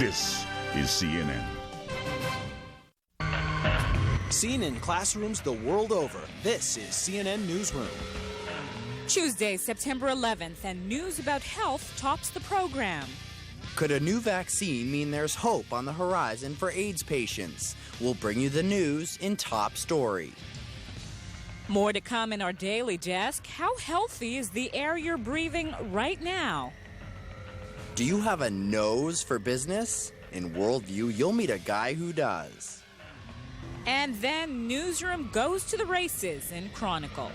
This is CNN. Seen in classrooms the world over, this is CNN Newsroom. Tuesday, September 11th, and news about health tops the program. Could a new vaccine mean there's hope on the horizon for AIDS patients? We'll bring you the news in Top Story. More to come in our daily desk. How healthy is the air you're breathing right now? Do you have a nose for business? In Worldview, you'll meet a guy who does. And then Newsroom goes to the races in Chronicle.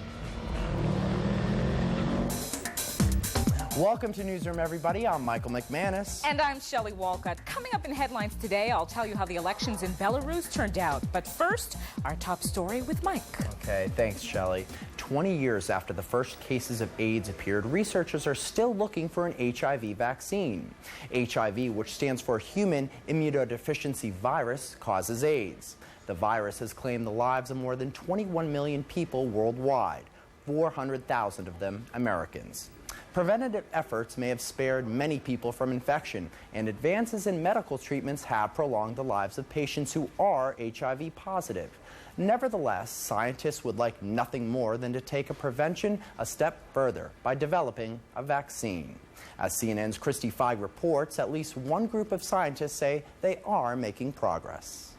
Welcome to Newsroom, everybody. I'm Michael McManus. And I'm Shelley Walcott. Coming up in headlines today, I'll tell you how the elections in Belarus turned out. But first, our top story with Mike. Okay, thanks, Shelley. 20 years after the first cases of AIDS appeared, researchers are still looking for an HIV vaccine. HIV, which stands for Human Immunodeficiency Virus, causes AIDS. The virus has claimed the lives of more than 21 million people worldwide, 400,000 of them Americans. Preventative efforts may have spared many people from infection, and advances in medical treatments have prolonged the lives of patients who are HIV positive. Nevertheless, scientists would like nothing more than to take prevention a step further by developing a vaccine. As CNN's Christy Feig reports, at least one group of scientists say they are making progress.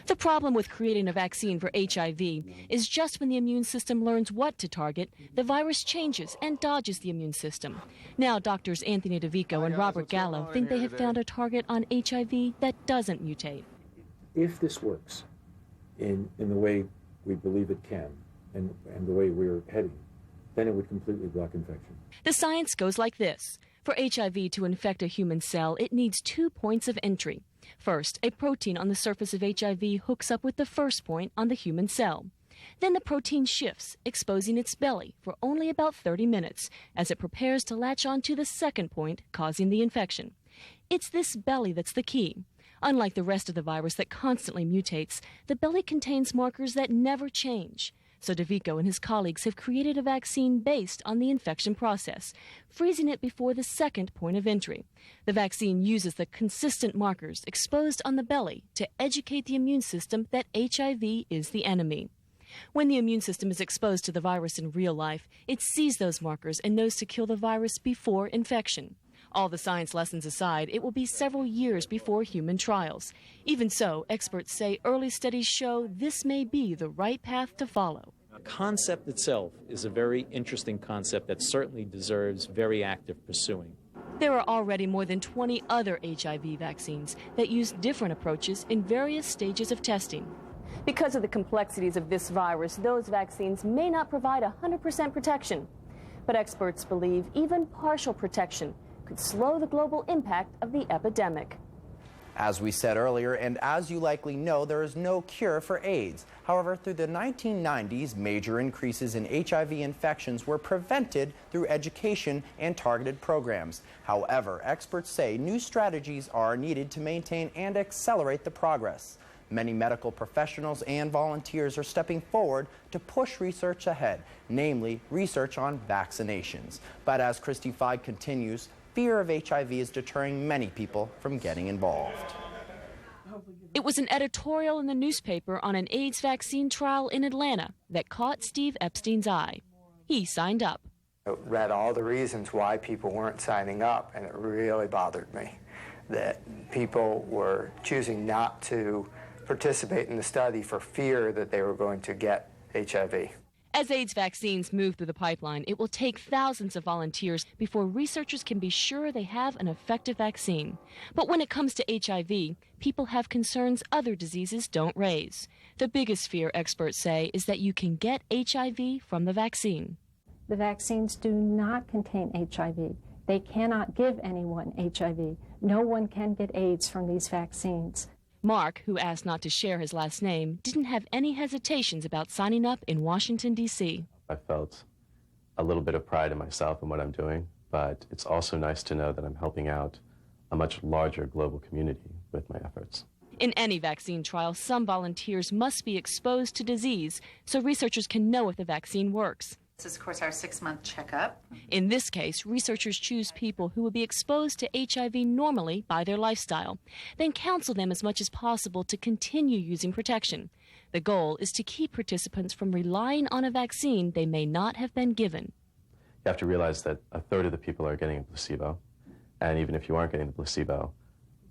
The problem with creating a vaccine for HIV is just when the immune system learns what to target, the virus changes and dodges the immune system. Now, doctors Anthony DeVico and Robert Gallo think they have found a target on HIV that doesn't mutate. If this works in the way we believe it can and the way we're heading, then it would completely block infection. The science goes like this. For HIV to infect a human cell, it needs 2 points of entry. First, a protein on the surface of HIV hooks up with the first point on the human cell. Then the protein shifts, exposing its belly for only about 30 minutes as it prepares to latch onto the second point, causing the infection. It's this belly that's the key. Unlike the rest of the virus that constantly mutates, the belly contains markers that never change. So DeVico and his colleagues have created a vaccine based on the infection process, freezing it before the second point of entry. The vaccine uses the consistent markers exposed on the belly to educate the immune system that HIV is the enemy. When the immune system is exposed to the virus in real life, it sees those markers and knows to kill the virus before infection. All the science lessons aside, it will be several years before human trials. Even so, experts say early studies show this may be the right path to follow. The concept itself is a very interesting concept that certainly deserves very active pursuing. There are already more than 20 other HIV vaccines that use different approaches in various stages of testing. Because of the complexities of this virus, those vaccines may not provide 100% protection. But experts believe even partial protection could slow the global impact of the epidemic. As we said earlier, and as you likely know, there is no cure for AIDS. However, through the 1990s, major increases in HIV infections were prevented through education and targeted programs. However, experts say new strategies are needed to maintain and accelerate the progress. Many medical professionals and volunteers are stepping forward to push research ahead, namely research on vaccinations. But as Christy Feig continues, fear of HIV is deterring many people from getting involved. It was an editorial in the newspaper on an AIDS vaccine trial in Atlanta that caught Steve Epstein's eye. He signed up. I read all the reasons why people weren't signing up, and it really bothered me that people were choosing not to participate in the study for fear that they were going to get HIV. As AIDS vaccines move through the pipeline, it will take thousands of volunteers before researchers can be sure they have an effective vaccine. But when it comes to HIV, people have concerns other diseases don't raise. The biggest fear, experts say, is that you can get HIV from the vaccine. The vaccines do not contain HIV. They cannot give anyone HIV. No one can get AIDS from these vaccines. Mark, who asked not to share his last name, didn't have any hesitations about signing up in Washington, D.C. I felt a little bit of pride in myself and what I'm doing, but it's also nice to know that I'm helping out a much larger global community with my efforts. In any vaccine trial, some volunteers must be exposed to disease so researchers can know if the vaccine works. This is, of course, our 6-month checkup. In this case, researchers choose people who would be exposed to HIV normally by their lifestyle, then counsel them as much as possible to continue using protection. The goal is to keep participants from relying on a vaccine they may not have been given. You have to realize that a third of the people are getting a placebo, and even if you aren't getting the placebo,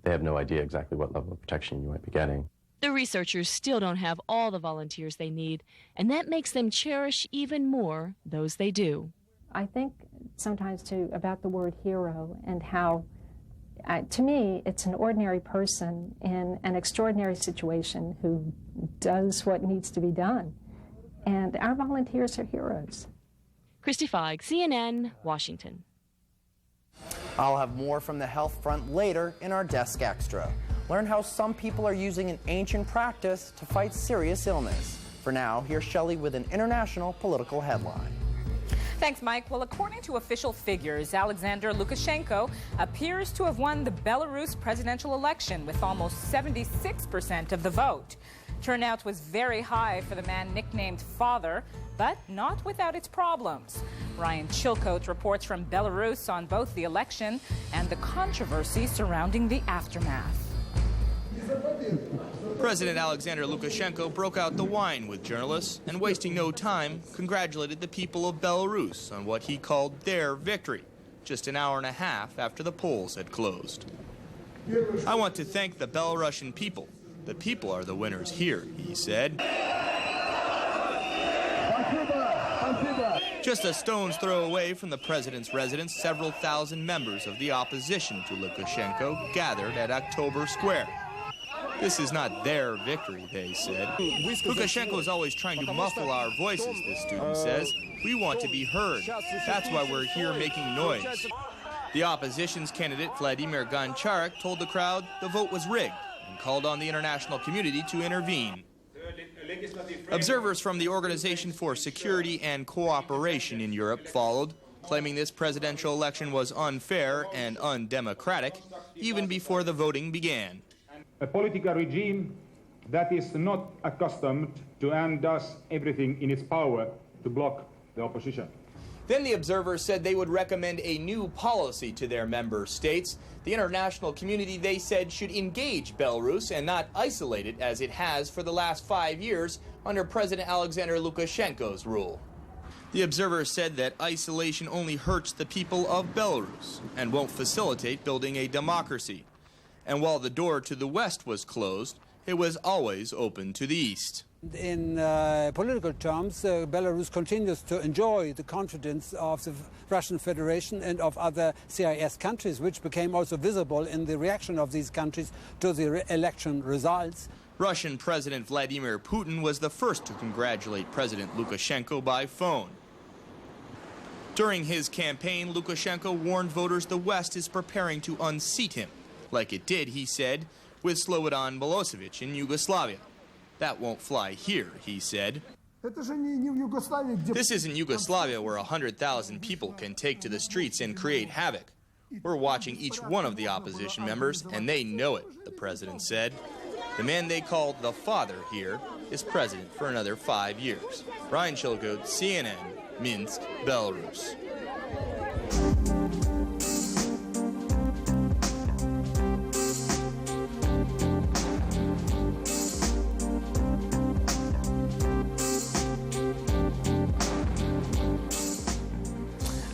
they have no idea exactly what level of protection you might be getting. The researchers still don't have all the volunteers they need, and that makes them cherish even more those they do. I think sometimes, too, about the word hero and how, to me, it's an ordinary person in an extraordinary situation who does what needs to be done. And our volunteers are heroes. Christy Feig, CNN, Washington. I'll have more from the health front later in our Desk Extra. Learn how some people are using an ancient practice to fight serious illness. For now, here's Shelley with an international political headline. Thanks, Mike. Well, according to official figures, Alexander Lukashenko appears to have won the Belarus presidential election with almost 76% of the vote. Turnout was very high for the man nicknamed Father, but not without its problems. Ryan Chilcote reports from Belarus on both the election and the controversy surrounding the aftermath. President Alexander Lukashenko broke out the wine with journalists and, wasting no time, congratulated the people of Belarus on what he called their victory, just an hour and a half after the polls had closed. "I want to thank the Belarusian people. The people are the winners here," he said. Just a stone's throw away from the president's residence, several thousand members of the opposition to Lukashenko gathered at October Square. This is not their victory, they said. Lukashenko is always trying to muffle our voices, this student says. We want to be heard. That's why we're here making noise. The opposition's candidate, Vladimir Goncharek, told the crowd the vote was rigged and called on the international community to intervene. Observers from the Organization for Security and Cooperation in Europe followed, claiming this presidential election was unfair and undemocratic even before the voting began. A political regime that is not accustomed to and does everything in its power to block the opposition. Then the observers said they would recommend a new policy to their member states. The international community, they said, should engage Belarus and not isolate it as it has for the last 5 years under President Alexander Lukashenko's rule. The observers said that isolation only hurts the people of Belarus and won't facilitate building a democracy. And while the door to the west was closed, it was always open to the east. In political terms, Belarus continues to enjoy the confidence of the Russian Federation and of other CIS countries, which became also visible in the reaction of these countries to the election results. Russian President Vladimir Putin was the first to congratulate President Lukashenko by phone. During his campaign, Lukashenko warned voters the West is preparing to unseat him, like it did, he said, with Slobodan Milosevic in Yugoslavia. That won't fly here, he said. This isn't Yugoslavia where 100,000 people can take to the streets and create havoc. We're watching each one of the opposition members, and they know it, the president said. The man they called the father here is president for another 5 years. Ryan Chilcote, CNN, Minsk, Belarus.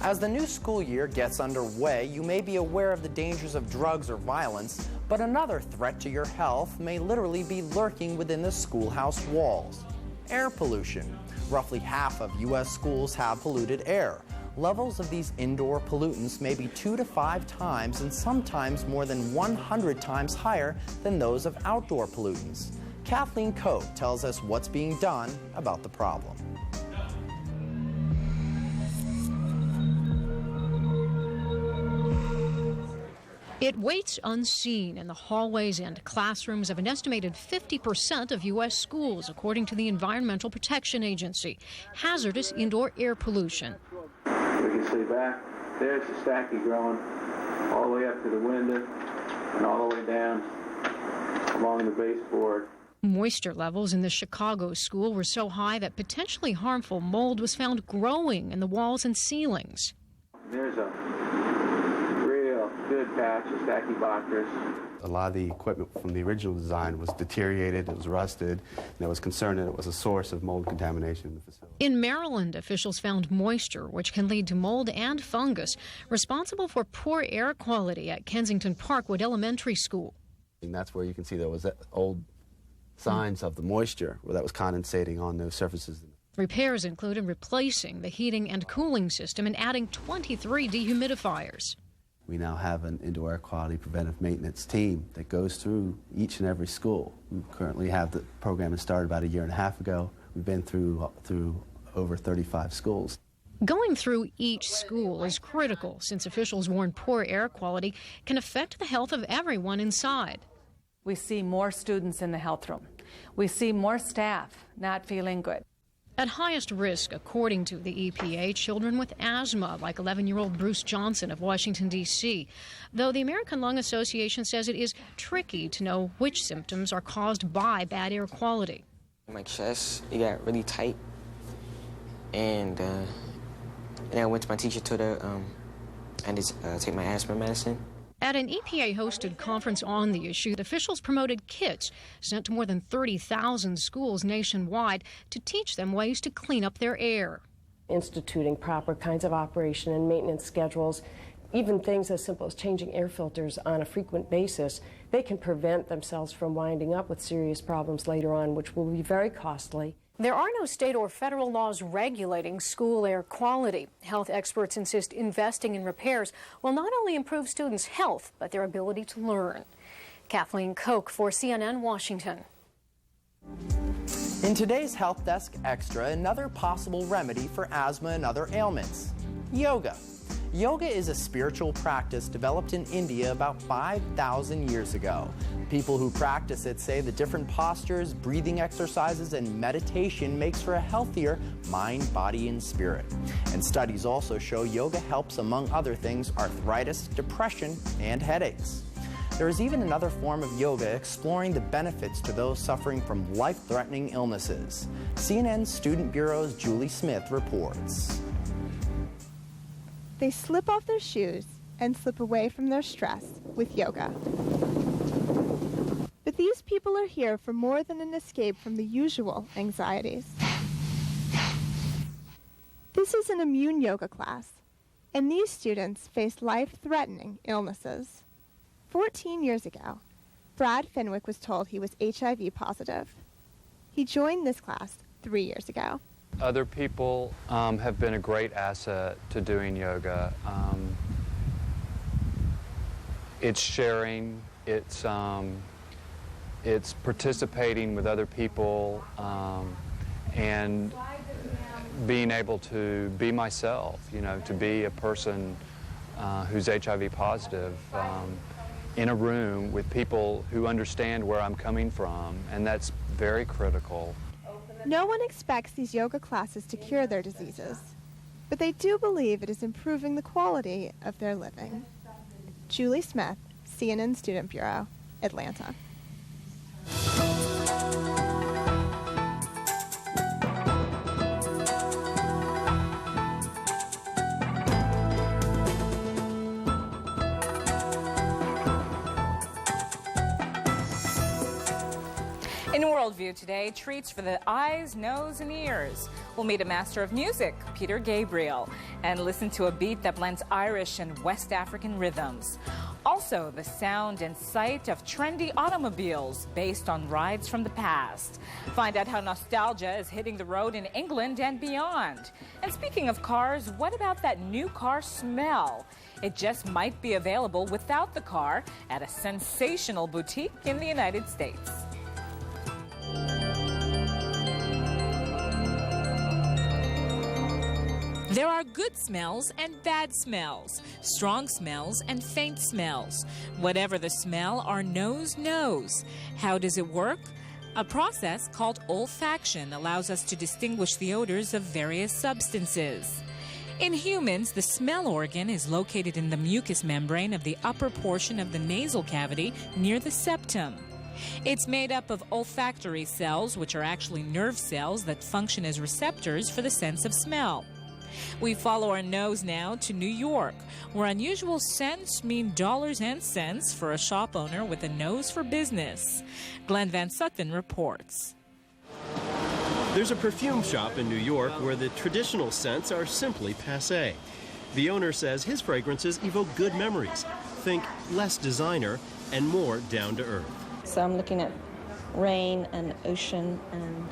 As the new school year gets underway, you may be aware of the dangers of drugs or violence, but another threat to your health may literally be lurking within the schoolhouse walls. Air pollution. Roughly half of U.S. schools have polluted air. Levels of these indoor pollutants may be 2 to 5 times and sometimes more than 100 times higher than those of outdoor pollutants. Kathleen Coate tells us what's being done about the problem. It waits unseen in the hallways and classrooms of an estimated 50% of U.S. schools, according to the Environmental Protection Agency. Hazardous indoor air pollution. We can see back, there's the stacky growing all the way up to the window and all the way down along the baseboard. Moisture levels in the Chicago school were so high that potentially harmful mold was found growing in the walls and ceilings. There's a real good batch of Stachybotrys. A lot of the equipment from the original design was deteriorated, it was rusted, and there was concern that it was a source of mold contamination in the facility. In Maryland, officials found moisture, which can lead to mold and fungus, responsible for poor air quality at Kensington Parkwood Elementary School. And that's where you can see there was old signs of the moisture where that was condensating on those surfaces. Repairs included replacing the heating and cooling system and adding 23 dehumidifiers. We now have an indoor air quality preventive maintenance team that goes through each and every school. We currently have the program that started about a year and a half ago. We've been through over 35 schools. Going through each school is critical since officials warn poor air quality can affect the health of everyone inside. We see more students in the health room. We see more staff not feeling good. At highest risk, according to the EPA, children with asthma, like 11-year-old Bruce Johnson of Washington, D.C., though the American Lung Association says it is tricky to know which symptoms are caused by bad air quality. My chest, it got really tight, and I went to my teacher and just take my asthma medicine. At an EPA-hosted conference on the issue, officials promoted kits sent to more than 30,000 schools nationwide to teach them ways to clean up their air. Instituting proper kinds of operation and maintenance schedules, even things as simple as changing air filters on a frequent basis, they can prevent themselves from winding up with serious problems later on, which will be very costly. There are no state or federal laws regulating school air quality. Health experts insist investing in repairs will not only improve students' health, but their ability to learn. Kathleen Koch for CNN Washington. In today's Health Desk Extra, another possible remedy for asthma and other ailments: yoga. Yoga is a spiritual practice developed in India about 5,000 years ago. People who practice it say the different postures, breathing exercises, and meditation makes for a healthier mind, body, and spirit. And studies also show yoga helps, among other things, arthritis, depression, and headaches. There is even another form of yoga exploring the benefits to those suffering from life-threatening illnesses. CNN Student Bureau's Julie Smith reports. They slip off their shoes and slip away from their stress with yoga. But these people are here for more than an escape from the usual anxieties. This is an immune yoga class, and these students face life-threatening illnesses. 14 years ago, Brad Fenwick was told he was HIV positive. He joined this class 3 years ago. Other people have been a great asset to doing yoga. It's sharing, it's participating with other people, and being able to be myself, to be a person who's HIV positive in a room with people who understand where I'm coming from, and that's very critical. No one expects these yoga classes to cure their diseases, but they do believe it is improving the quality of their living. Julie Smith, CNN Student Bureau, Atlanta. In Worldview today, treats for the eyes, nose, and ears. We'll meet a master of music, Peter Gabriel, and listen to a beat that blends Irish and West African rhythms. Also, the sound and sight of trendy automobiles based on rides from the past. Find out how nostalgia is hitting the road in England and beyond. And speaking of cars, what about that new car smell? It just might be available without the car at a sensational boutique in the United States. There are good smells and bad smells, strong smells and faint smells. Whatever the smell, our nose knows. How does it work? A process called olfaction allows us to distinguish the odors of various substances. In humans, the smell organ is located in the mucous membrane of the upper portion of the nasal cavity near the septum. It's made up of olfactory cells, which are actually nerve cells that function as receptors for the sense of smell. We follow our nose now to New York, where unusual scents mean dollars and cents for a shop owner with a nose for business. Glenn Van Sutphen reports. There's a perfume shop in New York where the traditional scents are simply passé. The owner says his fragrances evoke good memories. Think less designer and more down to earth. So I'm looking at rain and ocean and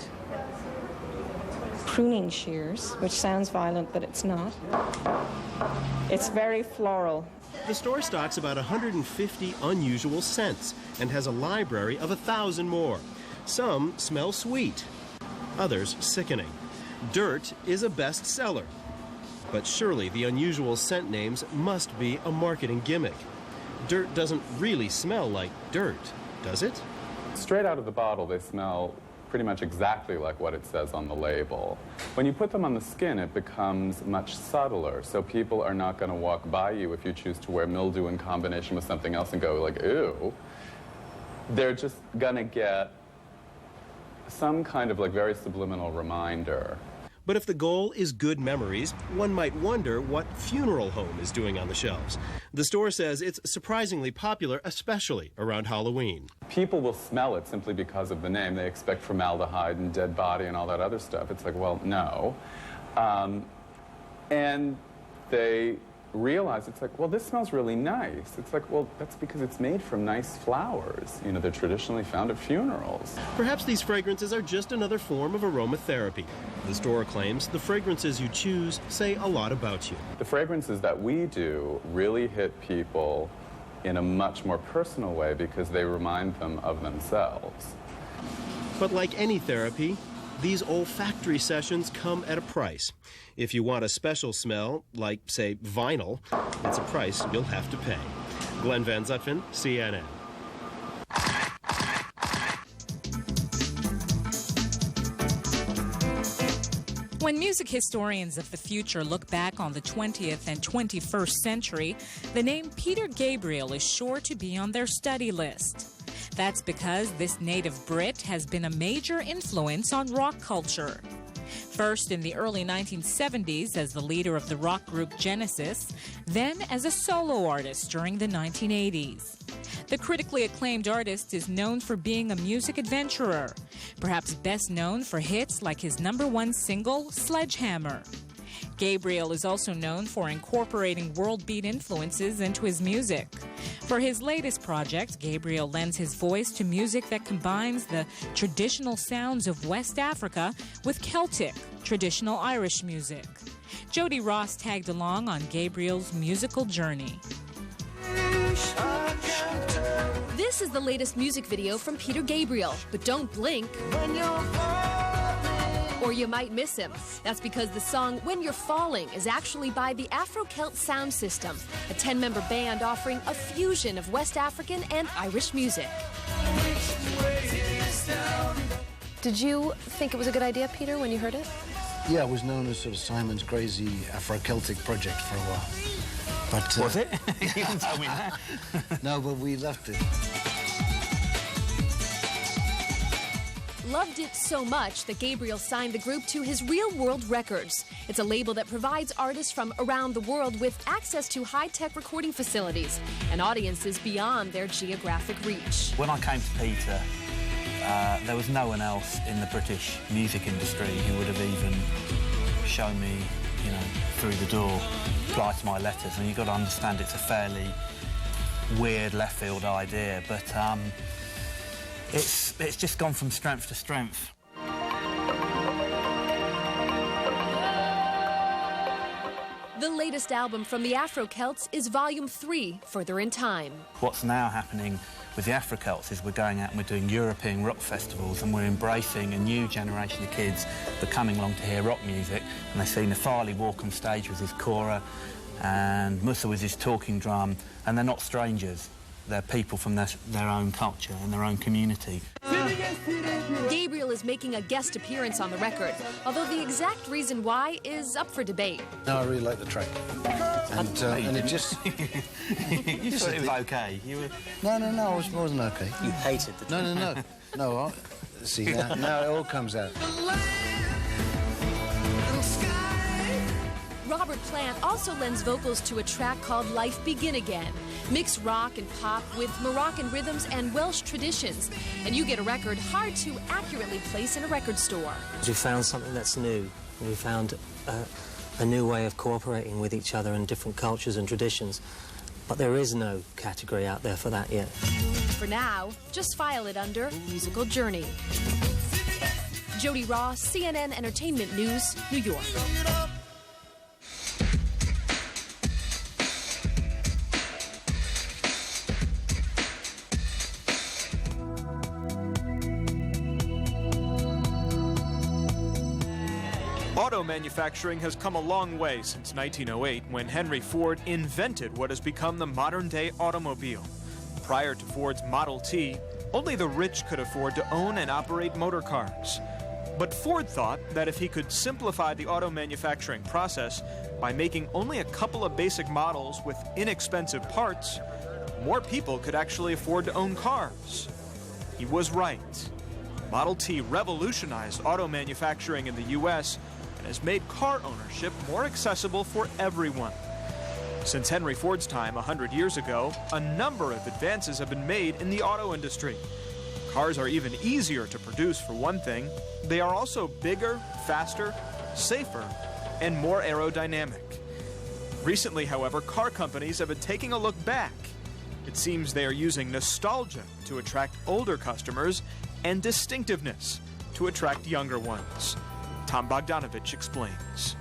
pruning shears, which sounds violent, but it's not. It's very floral. The store stocks about 150 unusual scents and has a library of 1,000 more. Some smell sweet, others sickening. Dirt is a bestseller. But surely the unusual scent names must be a marketing gimmick. Dirt doesn't really smell like dirt, does it? Straight out of the bottle, they smell pretty much exactly like what it says on the label. When you put them on the skin, it becomes much subtler, so people are not going to walk by you if you choose to wear mildew in combination with something else and go like, ew. They're just going to get some kind of like very subliminal reminder. But if the goal is good memories, one might wonder what funeral home is doing on the shelves. The store says it's surprisingly popular, especially around Halloween. People will smell it simply because of the name. They expect formaldehyde and dead body and all that other stuff. It's like, well, no. And they realize, it's like, well, this smells really nice. It's like, well, that's because it's made from nice flowers. You know, they're traditionally found at funerals. Perhaps these fragrances are just another form of aromatherapy. The store claims the fragrances you choose say a lot about you. The fragrances that we do really hit people in a much more personal way because they remind them of themselves. But like any therapy, these olfactory sessions come at a price. If you want a special smell, like, say, vinyl, it's a price you'll have to pay. Glenn Van Zutphen, CNN. When music historians of the future look back on the 20th and 21st century, the name Peter Gabriel is sure to be on their study list. That's because this native Brit has been a major influence on rock culture. First in the early 1970s as the leader of the rock group Genesis, then as a solo artist during the 1980s. The critically acclaimed artist is known for being a music adventurer, perhaps best known for hits like his #1 single, Sledgehammer. Gabriel is also known for incorporating world beat influences into his music. For his latest project, Gabriel lends his voice to music that combines the traditional sounds of West Africa with Celtic, traditional Irish music. Jody Ross tagged along on Gabriel's musical journey. This is the latest music video from Peter Gabriel, but don't blink or you might miss him. That's because the song When You're Falling is actually by the Afro-Celt Sound System, a 10-member band offering a fusion of West African and Irish music. Did you think it was a good idea, Peter, when you heard it? Yeah, it was known as sort of Simon's crazy Afro-Celtic project for a while. But, was it? You didn't tell me that. No, but we loved it. Loved it so much that Gabriel signed the group to his Real World Records. It's a label that provides artists from around the world with access to high-tech recording facilities and audiences beyond their geographic reach. When I came to Peter, there was no one else in the British music industry who would have even shown me, you know, through the door, reply to my letters. And you've got to understand it's a fairly weird left-field idea, but it's just gone from strength to strength. The latest album from the Afro-Celts is Volume 3, Further in Time. What's now happening with the Afro-Celts is we're going out and we're doing European rock festivals and we're embracing a new generation of kids that are coming along to hear rock music, and they see Nafali walk on stage with his kora and Musa with his talking drum, and they're not strangers. they're people from their own culture and their own community. Gabriel is making a guest appearance on the record, although the exact reason why is up for debate. No, I really like the track. And it just... You thought it was okay? No, it wasn't okay. You hated the track. No, see, now it all comes out. Robert Plant also lends vocals to a track called Life Begin Again. Mix rock and pop with Moroccan rhythms and Welsh traditions. And you get a record hard to accurately place in a record store. We found something that's new. We found a new way of cooperating with each other in different cultures and traditions. But there is no category out there for that yet. For now, just file it under Musical Journey. Jody Ross, CNN Entertainment News, New York. Auto manufacturing has come a long way since 1908, when Henry Ford invented what has become the modern-day automobile. Prior to Ford's Model T, only the rich could afford to own and operate motor cars. But Ford thought that if he could simplify the auto manufacturing process by making only a couple of basic models with inexpensive parts, more people could actually afford to own cars. He was right. Model T revolutionized auto manufacturing in the U.S., has made car ownership more accessible for everyone. Since Henry Ford's time 100 years ago, a number of advances have been made in the auto industry. Cars are even easier to produce, for one thing. They are also bigger, faster, safer, and more aerodynamic. Recently, however, car companies have been taking a look back. It seems they are using nostalgia to attract older customers and distinctiveness to attract younger ones. Tom Bogdanovich explains.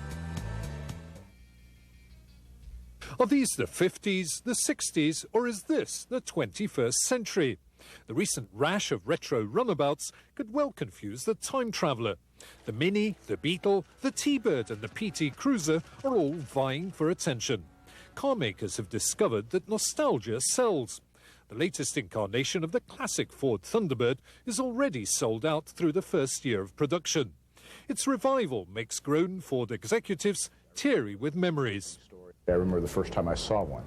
Are these the 50s, the 60s, or is this the 21st century? The recent rash of retro runabouts could well confuse the time traveller. The Mini, the Beetle, the T-Bird and the PT Cruiser are all vying for attention. Car makers have discovered that nostalgia sells. The latest incarnation of the classic Ford Thunderbird is already sold out through the first year of production. Its revival makes grown Ford executives teary with memories. I remember the first time I saw one.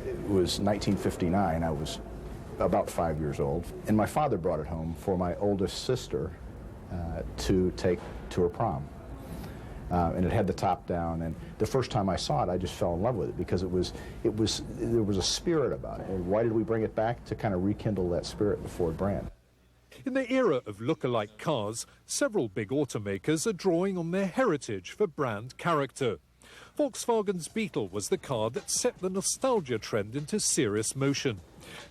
It was 1959. I was about 5 years old, and my father brought it home for my oldest sister to take to her prom. And it had the top down, and the first time I saw it, I just fell in love with it because there was a spirit about it. And why did we bring it back? To kind of rekindle that spirit of the Ford brand. In the era of look-alike cars, several big automakers are drawing on their heritage for brand character. Volkswagen's Beetle was the car that set the nostalgia trend into serious motion.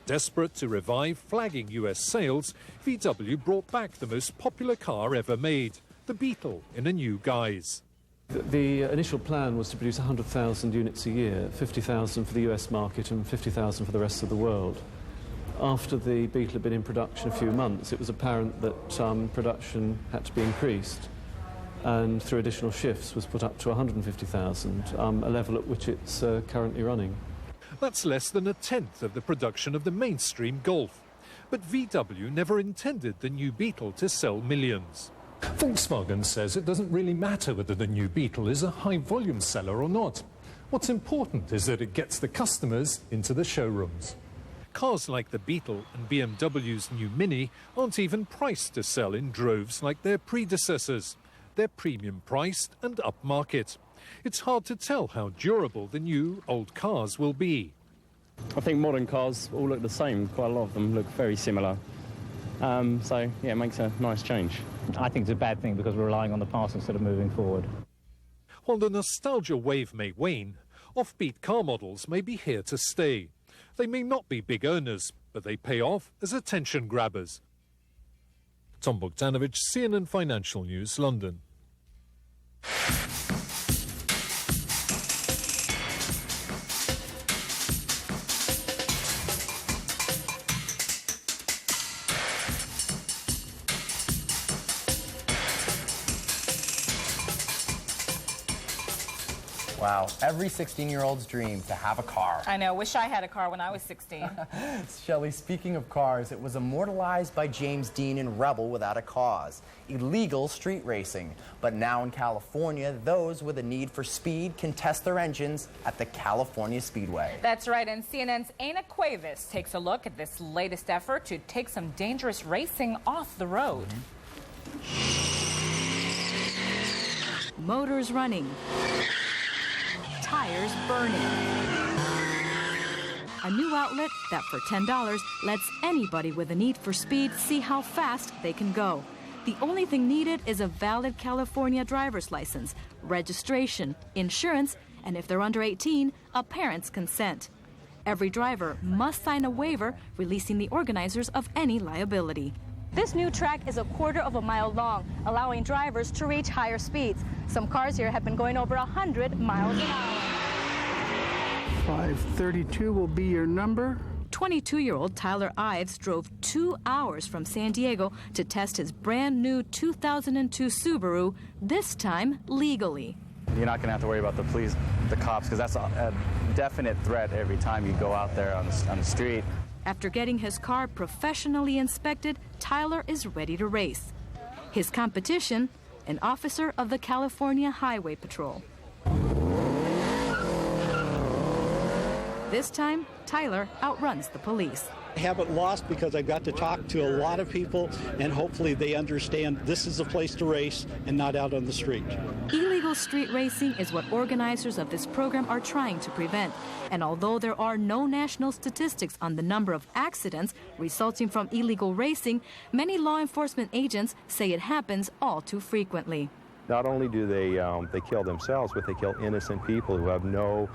Desperate to revive flagging US sales, VW brought back the most popular car ever made, the Beetle, in a new guise. The initial plan was to produce 100,000 units a year, 50,000 for the US market and 50,000 for the rest of the world. After the Beetle had been in production a few months, it was apparent that production had to be increased, and through additional shifts was put up to 150,000, a level at which it's currently running. That's less than a tenth of the production of the mainstream Golf. But VW never intended the new Beetle to sell millions. Volkswagen says it doesn't really matter whether the new Beetle is a high-volume seller or not. What's important is that it gets the customers into the showrooms. Cars like the Beetle and BMW's new Mini aren't even priced to sell in droves like their predecessors. They're premium-priced and upmarket. It's hard to tell how durable the new old cars will be. I think modern cars all look the same. Quite a lot of them look very similar. So, yeah, it makes a nice change. I think it's a bad thing because we're relying on the past instead of moving forward. While the nostalgia wave may wane, offbeat car models may be here to stay. They may not be big earners, but they pay off as attention grabbers. Tom Bogdanovich, CNN Financial News, London. Wow, every 16-year-old's dream to have a car. I know, wish I had a car when I was 16. Shelley, speaking of cars, it was immortalized by James Dean in Rebel Without a Cause, illegal street racing. But now in California, those with a need for speed can test their engines at the California Speedway. That's right, and CNN's Ana Cuevas takes a look at this latest effort to take some dangerous racing off the road. Motors running. Tires burning. A new outlet that for $10 lets anybody with a need for speed see how fast they can go. The only thing needed is a valid California driver's license, registration, insurance, and if they're under 18, a parent's consent. Every driver must sign a waiver releasing the organizers of any liability. This new track is 1/4 of a mile long, allowing drivers to reach higher speeds. Some cars here have been going over 100 miles an hour. 532 will be your number. 22-year-old Tyler Ives drove 2 hours from San Diego to test his brand new 2002 Subaru, this time legally. You're not going to have to worry about the cops, because that's a definite threat every time you go out there on the street. After getting his car professionally inspected, Tyler is ready to race. His competition, an officer of the California Highway Patrol. This time, Tyler outruns the police. I haven't lost because I've got to talk to a lot of people, and hopefully they understand this is a place to race and not out on the street. Illegal street racing is what organizers of this program are trying to prevent. And although there are no national statistics on the number of accidents resulting from illegal racing, many law enforcement agents say it happens all too frequently. Not only do they kill themselves, but they kill innocent people who have no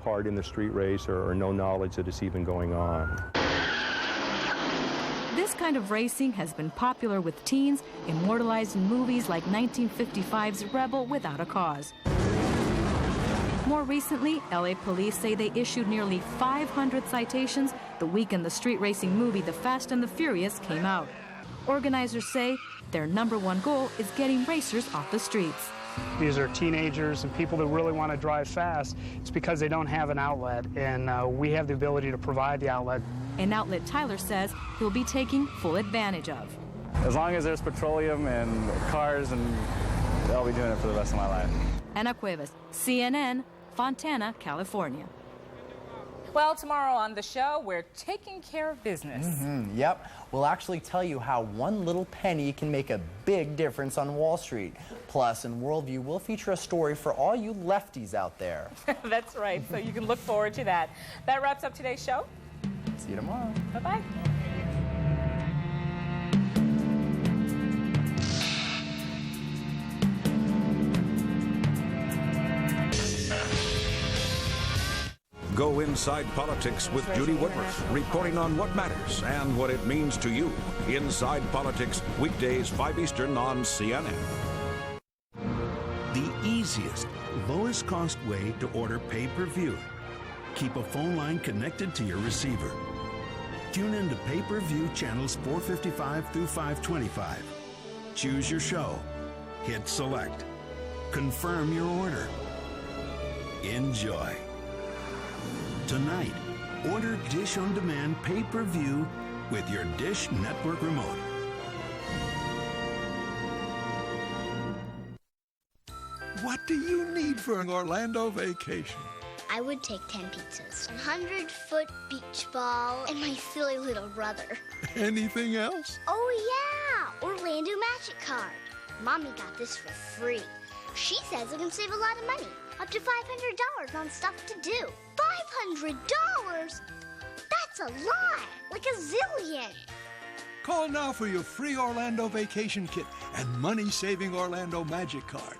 part in the street race or no knowledge that it's even going on. This kind of racing has been popular with teens, immortalized in movies like 1955's Rebel Without a Cause. More recently, LA police say they issued nearly 500 citations the weekend the street racing movie The Fast and the Furious came out. Organizers say their #1 goal is getting racers off the streets. These are teenagers and people that really want to drive fast. It's because they don't have an outlet, and we have the ability to provide the outlet. An outlet Tyler says he'll be taking full advantage of. As long as there's petroleum and cars, and I'll be doing it for the rest of my life. Ana Cuevas, CNN, Fontana, California. Well, tomorrow on the show, we're taking care of business. Yep. We'll actually tell you how one little penny can make a big difference on Wall Street. Plus, in Worldview, we'll feature a story for all you lefties out there. That's right, so you can look forward to that. That wraps up today's show. See you tomorrow. Bye-bye. Go inside politics with Judy Woodruff, reporting on what matters and what it means to you. Inside Politics, weekdays 5 Eastern on CNN. The easiest, lowest cost way to order pay-per-view. Keep a phone line connected to your receiver. Tune in to pay-per-view channels 455 through 525. Choose your show. Hit select. Confirm your order. Enjoy. Tonight, order Dish On Demand pay-per-view with your Dish Network remote. What do you need for an Orlando vacation? I would take 10 pizzas, a 100-foot beach ball, and my silly little brother. Anything else? Oh yeah, Orlando Magic Card. Mommy got this for free. She says I can save a lot of money, up to $500 on stuff to do. $500? That's a lot, like a zillion. Call now for your free Orlando vacation kit and money-saving Orlando Magic Card.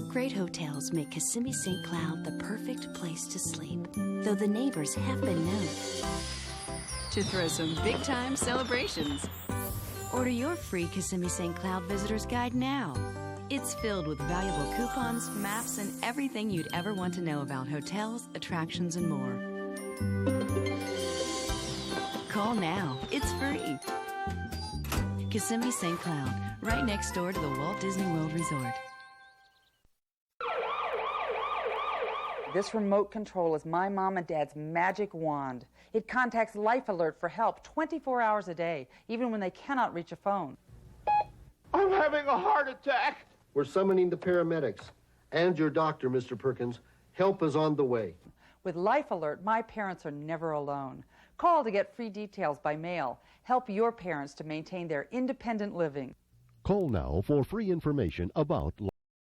Great hotels make Kissimmee St. Cloud the perfect place to sleep, though the neighbors have been known to throw some big-time celebrations. Order your free Kissimmee St. Cloud Visitor's Guide now. It's filled with valuable coupons, maps, and everything you'd ever want to know about hotels, attractions, and more. Call now. It's free. Kissimmee St. Cloud, right next door to the Walt Disney World Resort. This remote control is my mom and dad's magic wand. It contacts Life Alert for help 24 hours a day, even when they cannot reach a phone. I'm having a heart attack. We're summoning the paramedics and your doctor, Mr. Perkins. Help is on the way. With Life Alert, my parents are never alone. Call to get free details by mail. Help your parents to maintain their independent living. Call now for free information about